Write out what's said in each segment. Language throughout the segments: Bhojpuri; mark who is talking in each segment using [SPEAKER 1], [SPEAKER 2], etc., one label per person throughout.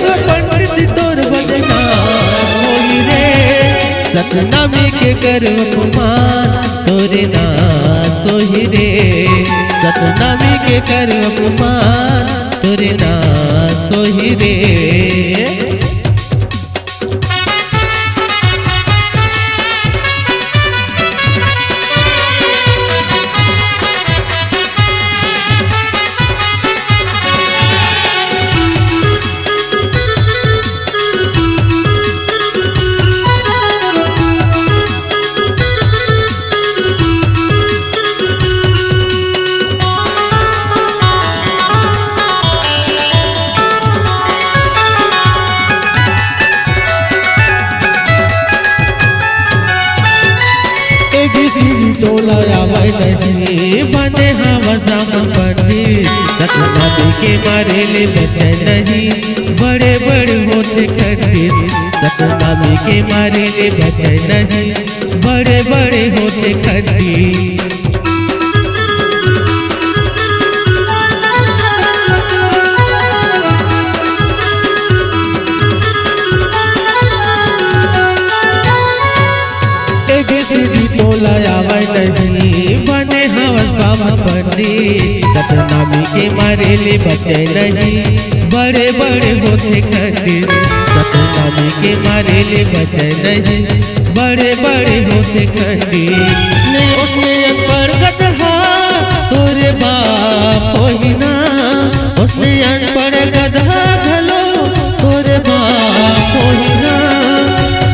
[SPEAKER 1] बड़का पंडित तोर बदनाम होई रे। सतनामी के कर अपमान तोरे नाश होई रे। सतनामी के कर अपमान तोरे नाश होई रे। टोला आवाई नहीं बने हवा ड्रामा पंडित। सतनामी के मारे ले बचे नहीं बड़े बड़े होते खंडित। सतनामी के मारे ले बचे नहीं बड़े बड़े होते खंडित। टोला आवाई नहीं बने हवस बाबा पंडित। सतनामी के मारे ले बचे नहीं बड़े बड़े होते खंडित। सतनामी के मारे ले बचे नहीं बड़े बड़े होते खंडित। नहीं उसने अनपढ़ गधा तोरे बाप ही ना। उसने अनपढ़ गधा घलो तोरे बाप ही ना।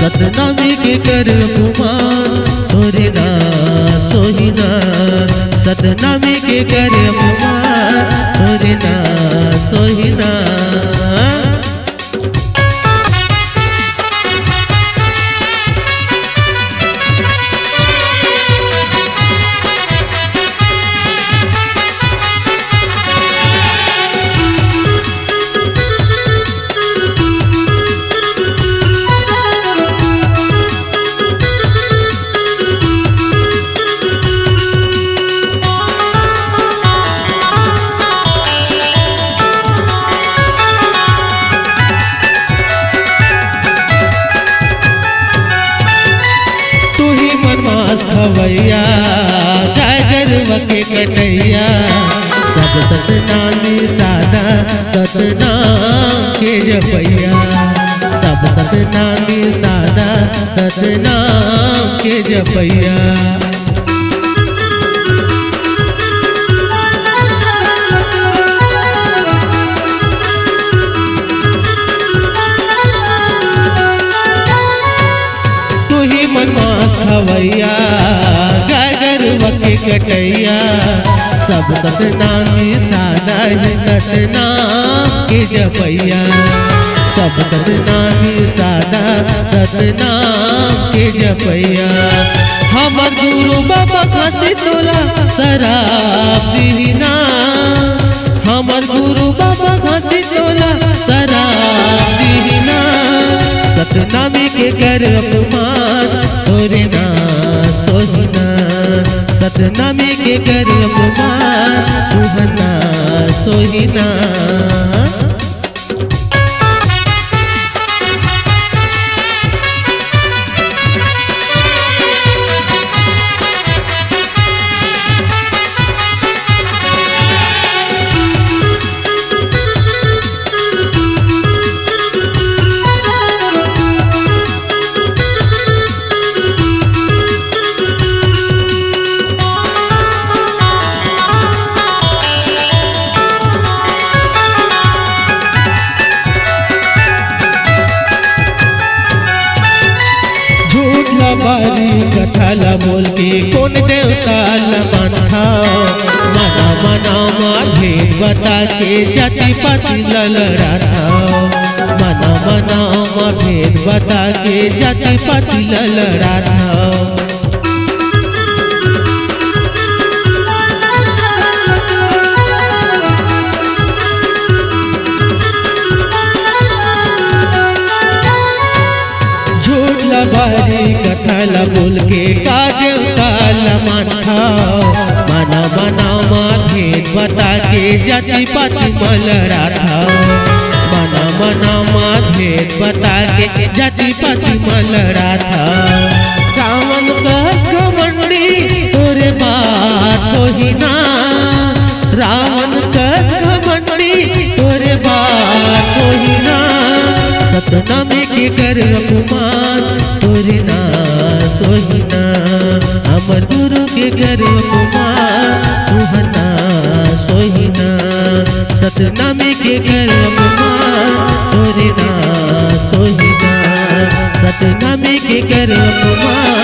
[SPEAKER 1] सतनामी के कर अपमान तोरे नाश होई ना। सतनामी के कर अपमान तोरे नाश होई ना। खवैया गाय गरुआ के कटैया सब सतनामी सादा सतनाम के जपैया। सब सतनामी सादा सतनाम के जपैया। खवैया गाय गरुआ के कटैया सब सतनामी सादा ही सतनाम के जपैया। सब सतनामी सादा सतनाम के जपैया। हमर गुरु बाबा काशी तोला शराब दीना। हमर गुरु बाबा काशी तोला शराब दीना। सतनामी के कर अपमान तोरे नाश होई ना। सतनामी के कर अपमान तोरे नाश होई ना। बारी कथाला बोल के कौन देवता मानता। मना मना माँ भेद बता के जाति पाति ललड़ाता। मना मना माँ भेद बता के जाति पाति ललड़ाता। बारी कथाला बोल के का देवता मानता। मना मना माँ भेद बता के जाति पाति मलड़ा था। नाम नामा भेद बता के जाति पाति में लड़ा था। रावण कस घमंडी तोरे बात हो ही ना, रावण कस घमंडी तोरे बात हो ही ना। सतनामे के कर अपमान तोरे ना सोहिना, अमर गुरु के कर अपमान तुहना सोहिना। सतनामे के कर अपमान तोरे ना सोहिना, सतनामे के कर अपमान